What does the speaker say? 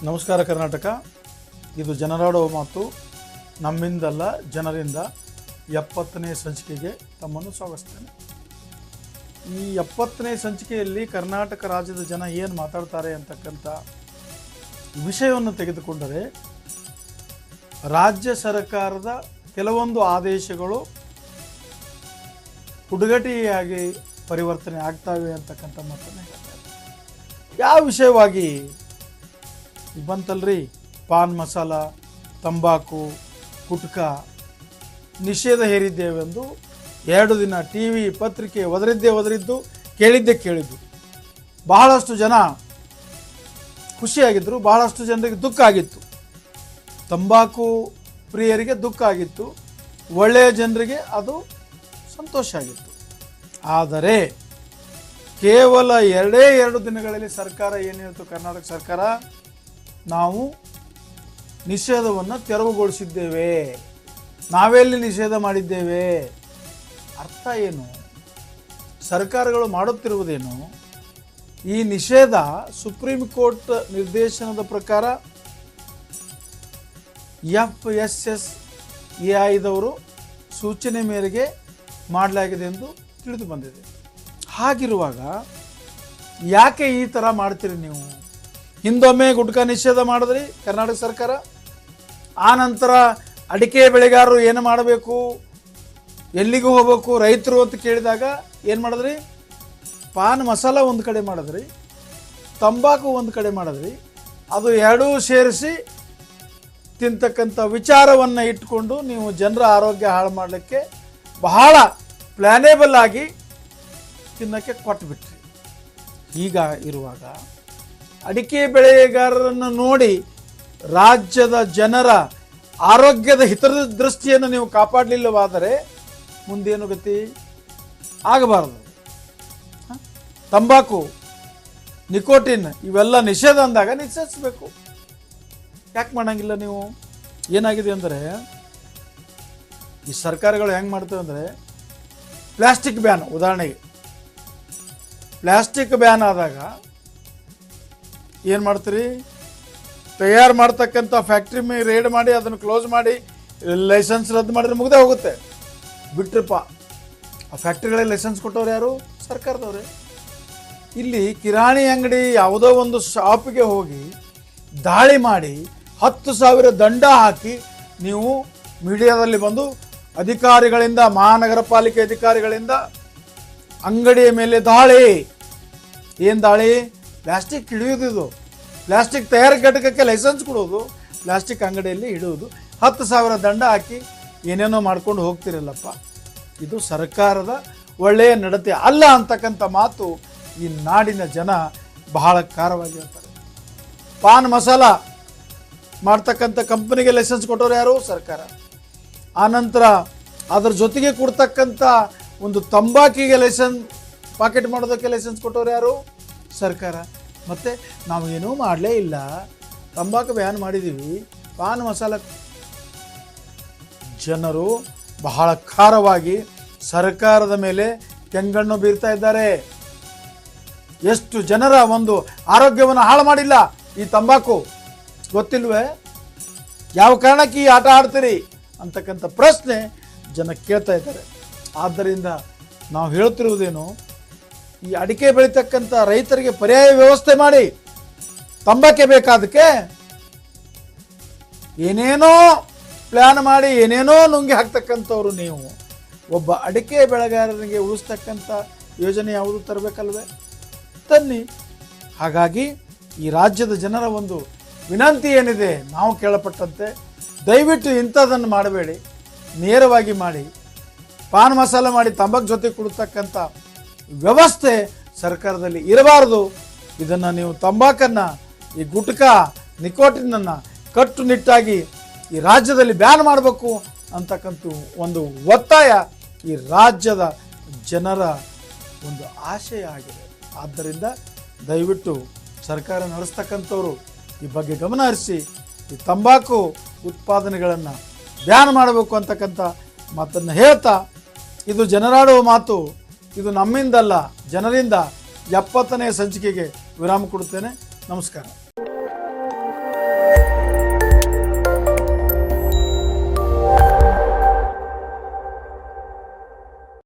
ನಮಸ್ಕಾರ ಕರ್ನಾಟಕ. ಇದು ಜನರಾಡೋ ಮಾತು, ನಮ್ಮಿಂದಲ್ಲ ಜನರಿಂದ 70ನೇ ಸಂಚಿಕೆಗೆ ತಮ್ಮನ್ನು ಸ್ವಾಗತಿಸ್ತೇನೆ. ಈ 70ನೇ ಸಂಚಿಕೆಯಲ್ಲಿ ಕರ್ನಾಟಕ ರಾಜ್ಯದ ಜನ ಏನು ಮಾತಾಡ್ತಾರೆ ಅಂತಕ್ಕಂಥ ವಿಷಯವನ್ನು ತೆಗೆದುಕೊಂಡರೆ, ರಾಜ್ಯ ಸರ್ಕಾರದ ಕೆಲವೊಂದು ಆದೇಶಗಳು ಹುಡುಗಟಿಯಾಗಿ ಪರಿವರ್ತನೆ ಆಗ್ತವೆ ಅಂತಕ್ಕಂಥ ಮಾತನ್ನು ಹೇಳ್ತಾರೆ. ಯಾವ ವಿಷಯವಾಗಿ ಬಂತಲ್ರಿ, ಪಾನ್ ಮಸಾಲ, ತಂಬಾಕು, ಗುಟ್ಕಾ ನಿಷೇಧ ಹೇರಿದ್ದೇವೆಂದು 2 ದಿನ TV ಪತ್ರಿಕೆ ಒದರಿದ್ದು ಕೇಳಿದ್ದು. ಬಹಳಷ್ಟು ಜನ ಖುಷಿಯಾಗಿದ್ದರು, ಬಹಳಷ್ಟು ಜನರಿಗೆ ದುಃಖ ಆಗಿತ್ತು. ತಂಬಾಕು ಪ್ರಿಯರಿಗೆ ದುಃಖ ಆಗಿತ್ತು, ಒಳ್ಳೆಯ ಜನರಿಗೆ ಅದು ಸಂತೋಷ ಆಗಿತ್ತು. ಆದರೆ ಕೇವಲ 2 ದಿನಗಳಲ್ಲಿ ಸರ್ಕಾರ ಏನು ಹೇಳ್ತು, ಕರ್ನಾಟಕ ಸರ್ಕಾರ, ನಾವು ನಿಷೇಧವನ್ನು ತೆರವುಗೊಳಿಸಿದ್ದೇವೆ, ನಾವೆಲ್ಲಿ ನಿಷೇಧ ಮಾಡಿದ್ದೇವೆ. ಅರ್ಥ ಏನು? ಸರ್ಕಾರಗಳು ಮಾಡುತ್ತಿರುವುದೇನು? ಈ ನಿಷೇಧ ಸುಪ್ರೀಂ ಕೋರ್ಟ್ ನಿರ್ದೇಶನದ ಪ್ರಕಾರ FSSAIದವರು ಸೂಚನೆ ಮೇರೆಗೆ ಮಾಡಲಾಗಿದೆ ಎಂದು ತಿಳಿದು ಬಂದಿದೆ. ಹಾಗಿರುವಾಗ ಯಾಕೆ ಈ ಥರ ಮಾಡ್ತೀರಿ ನೀವು? ಹಿಂದೊಮ್ಮೆ ಗುಟ್ಕಾ ನಿಷೇಧ ಮಾಡಿದ್ರಿ ಕರ್ನಾಟಕ ಸರ್ಕಾರ, ಆ ನಂತರ ಅಡಿಕೆ ಬೆಳೆಗಾರರು ಏನು ಮಾಡಬೇಕು, ಎಲ್ಲಿಗೂ ಹೋಗಬೇಕು ರೈತರು ಅಂತ ಕೇಳಿದಾಗ ಏನು ಮಾಡಿದ್ರಿ? ಪಾನ್ ಮಸಾಲ ಒಂದು ಕಡೆ ಮಾಡಿದ್ರಿ, ತಂಬಾಕು ಒಂದು ಕಡೆ ಮಾಡಿದ್ರಿ. ಅದು ಎರಡೂ ಸೇರಿಸಿ ತಿಂತಕ್ಕಂಥ ವಿಚಾರವನ್ನು ಇಟ್ಕೊಂಡು ನೀವು ಜನರ ಆರೋಗ್ಯ ಹಾಳು ಮಾಡಲಿಕ್ಕೆ ಬಹಳ ಪ್ಲ್ಯಾನೇಬಲ್ ಆಗಿ ತಿನ್ನೋಕ್ಕೆ ಕೊಟ್ಟುಬಿಟ್ರಿ. ಈಗ ಇರುವಾಗ ಅಡಿಕೆ ಬೆಳೆಗಾರರನ್ನು ನೋಡಿ ರಾಜ್ಯದ ಜನರ ಆರೋಗ್ಯದ ಹಿತದೃಷ್ಟಿಯನ್ನು ನೀವು ಕಾಪಾಡಲಿಲ್ಲವಾದರೆ ಮುಂದೇನು ಗತಿ ಆಗಬಾರದು. ತಂಬಾಕು, ನಿಕೋಟಿನ್ ಇವೆಲ್ಲ ನಿಷೇಧ ಅಂದಾಗ ನಿಷೇಧಿಸಬೇಕು. ಯಾಕೆ ಮಾಡಂಗಿಲ್ಲ ನೀವು? ಏನಾಗಿದೆ ಅಂದರೆ, ಈ ಸರ್ಕಾರಗಳು ಹೆಂಗೆ ಮಾಡ್ತವೆ ಅಂದರೆ, ಪ್ಲಾಸ್ಟಿಕ್ ಬ್ಯಾನ್, ಉದಾಹರಣೆಗೆ ಪ್ಲಾಸ್ಟಿಕ್ ಬ್ಯಾನ್ ಆದಾಗ ಏನು ಮಾಡ್ತೀರಿ? ತಯಾರು ಮಾಡ್ತಕ್ಕಂಥ ಫ್ಯಾಕ್ಟ್ರಿ ಮೇಲೆ ರೇಡ್ ಮಾಡಿ ಅದನ್ನು ಕ್ಲೋಸ್ ಮಾಡಿ ಲೈಸೆನ್ಸ್ ರದ್ದು ಮಾಡಿದ್ರೆ ಮುಗ್ದೇ ಹೋಗುತ್ತೆ. ಬಿಟ್ರಪ್ಪ, ಆ ಫ್ಯಾಕ್ಟ್ರಿಗಳಿಗೆ ಲೈಸೆನ್ಸ್ ಕೊಟ್ಟವ್ರು ಯಾರು? ಸರ್ಕಾರದವ್ರೆ. ಇಲ್ಲಿ ಕಿರಾಣಿ ಅಂಗಡಿ ಯಾವುದೋ ಒಂದು ಶಾಪಿಗೆ ಹೋಗಿ ದಾಳಿ ಮಾಡಿ 10,000 ದಂಡ ಹಾಕಿ ನೀವು ಮೀಡಿಯಾದಲ್ಲಿ ಬಂದು ಅಧಿಕಾರಿಗಳಿಂದ, ಮಹಾನಗರ ಪಾಲಿಕೆ ಅಧಿಕಾರಿಗಳಿಂದ ಅಂಗಡಿಯ ಮೇಲೆ ದಾಳಿ. ಏನು ದಾಳಿ? ಪ್ಲಾಸ್ಟಿಕ್ ಹಿಡಿಯೋದು, ಪ್ಲಾಸ್ಟಿಕ್ ತಯಾರಿ ಘಟಕಕ್ಕೆ ಲೈಸೆನ್ಸ್ ಕೊಡೋದು, ಪ್ಲಾಸ್ಟಿಕ್ ಅಂಗಡಿಯಲ್ಲಿ ಇಡುವುದು, 10,000 ದಂಡ ಹಾಕಿ ಏನೇನೋ ಮಾಡ್ಕೊಂಡು ಹೋಗ್ತಿರಲ್ಲಪ್ಪ. ಇದು ಸರ್ಕಾರದ ಒಳ್ಳೆಯ ನಡತೆ ಅಲ್ಲ ಅಂತಕ್ಕಂಥ ಮಾತು ಈ ನಾಡಿನ ಜನ ಬಹಳ ಖಾರವಾಗಿ ಹೇಳ್ತಾರೆ. ಪಾನ್ ಮಸಾಲ ಮಾಡ್ತಕ್ಕಂಥ ಕಂಪನಿಗೆ ಲೈಸೆನ್ಸ್ ಕೊಟ್ಟವ್ರು ಯಾರು? ಸರ್ಕಾರ. ಆನಂತರ ಅದರ ಜೊತೆಗೆ ಕೊಡ್ತಕ್ಕಂಥ ಒಂದು ತಂಬಾಕಿಗೆ ಲೈಸೆನ್ಸ್, ಪಾಕೆಟ್ ಮಾಡೋದಕ್ಕೆ ಲೈಸೆನ್ಸ್ ಕೊಟ್ಟವ್ರು ಯಾರು? ಸರ್ಕಾರ. ಮತ್ತು ನಾವು ಏನೂ ಮಾಡಲೇ ಇಲ್ಲ, ತಂಬಾಕು ಬ್ಯಾನ್ ಮಾಡಿದ್ದೀವಿ, ಪಾನ್ ಮಸಾಲ. ಜನರು ಬಹಳ ಖಾರವಾಗಿ ಸರ್ಕಾರದ ಮೇಲೆ ಕೆಂಗಣ್ಣು ಬೀರ್ತಾ ಇದ್ದಾರೆ. ಎಷ್ಟು ಜನರ ಒಂದು ಆರೋಗ್ಯವನ್ನು ಹಾಳು ಮಾಡಿಲ್ಲ ಈ ತಂಬಾಕು, ಗೊತ್ತಿಲ್ವೇ? ಯಾವ ಕಾರಣಕ್ಕೆ ಈ ಆಟ ಆಡ್ತೀರಿ ಅಂತಕ್ಕಂಥ ಪ್ರಶ್ನೆ ಜನ ಕೇಳ್ತಾ ಇದ್ದಾರೆ. ಆದ್ದರಿಂದ ನಾವು ಹೇಳ್ತಿರುವುದೇನು, ಈ ಅಡಿಕೆ ಬೆಳೀತಕ್ಕಂಥ ರೈತರಿಗೆ ಪರ್ಯಾಯ ವ್ಯವಸ್ಥೆ ಮಾಡಿ. ತಂಬಾಕೆ ಬೇಕಾದಕ್ಕೆ ಏನೇನೋ ಪ್ಲ್ಯಾನ್ ಮಾಡಿ ಏನೇನೋ ನುಂಗಿ ಹಾಕ್ತಕ್ಕಂಥವ್ರು ನೀವು. ಒಬ್ಬ ಅಡಿಕೆ ಬೆಳೆಗಾರನಿಗೆ ಉಳಿಸ್ತಕ್ಕಂಥ ಯೋಜನೆ ಯಾವುದು ತರಬೇಕಲ್ವೇ? ತನ್ನಿ. ಹಾಗಾಗಿ ಈ ರಾಜ್ಯದ ಜನರ ಒಂದು ವಿನಂತಿ ಏನಿದೆ, ನಾವು ಕೇಳಪಟ್ಟಂತೆ ದಯವಿಟ್ಟು ಇಂಥದ್ದನ್ನು ಮಾಡಬೇಡಿ, ನೇರವಾಗಿ ಮಾಡಿ. ಪಾನ್ ಮಸಾಲ ಮಾಡಿ ತಂಬಾಕು ಜೊತೆ ಕೊಡ್ತಕ್ಕಂಥ ವ್ಯವಸ್ಥೆ ಸರ್ಕಾರದಲ್ಲಿ ಇರಬಾರದು. ಇದನ್ನು ನೀವು ತಂಬಾಕನ್ನು, ಈ ಗುಟ್ಕಾ, ನಿಕೋಟಿನನ್ನು ಕಟ್ಟುನಿಟ್ಟಾಗಿ ಈ ರಾಜ್ಯದಲ್ಲಿ ಬ್ಯಾನ್ ಮಾಡಬೇಕು ಅಂತಕ್ಕಂಥ ಒಂದು ಒತ್ತಾಯ ಈ ರಾಜ್ಯದ ಜನರ ಒಂದು ಆಶಯ ಆಗಿದೆ. ಆದ್ದರಿಂದ ದಯವಿಟ್ಟು ಸರ್ಕಾರ ನಡೆಸ್ತಕ್ಕಂಥವ್ರು ಈ ಬಗ್ಗೆ ಗಮನ ಹರಿಸಿ ಈ ತಂಬಾಕು ಉತ್ಪಾದನೆಗಳನ್ನು ಬ್ಯಾನ್ ಮಾಡಬೇಕು ಅಂತಕ್ಕಂಥ ಮಾತನ್ನು ಹೇಳ್ತಾ, ಇದು ಜನರಾಡುವ ಮಾತು, ಇದು ನಮ್ಮಿಂದಲ್ಲ ಜನರಿಂದ 70ನೇ ಸಂಚಿಕೆಗೆ ವಿರಾಮ ಕೊಡುತ್ತೇನೆ. ನಮಸ್ಕಾರ.